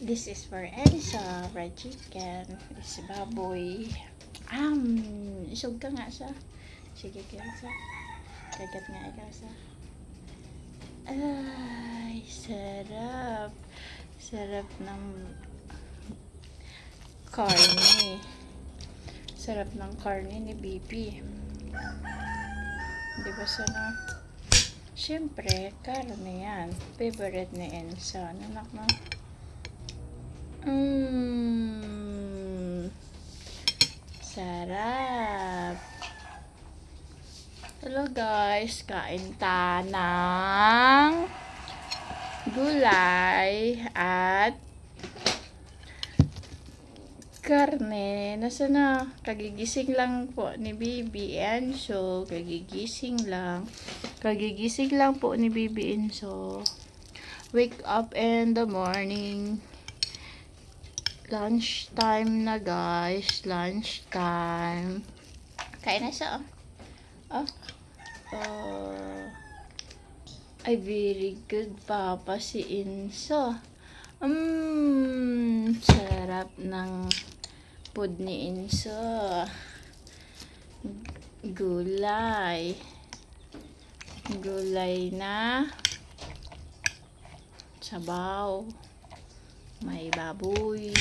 This is for Elsa, fried chicken. Is baboy. Isog ka nga sa. Sige, Elsa. Kagat nga ikaw sa. Ay, sarap. Sarap ng karne. Sarap ng karne ni Bibi. Di ba sana? Siyempre, karne yan. Favorite ni Elsa. Nanak na. Sarap. Hello guys, kain ta ng gulay at karne. Nasa na? Kagigising lang po ni Bibi Enzo. Kagigising lang po ni Bibi Enzo. Wake up in the morning. Lunch time na guys. Lunch time. Kain na siya. Ay, very good papa si Enzo. Sarap ng food ni Enzo. Gulay. Gulay na sabaw. May baboy.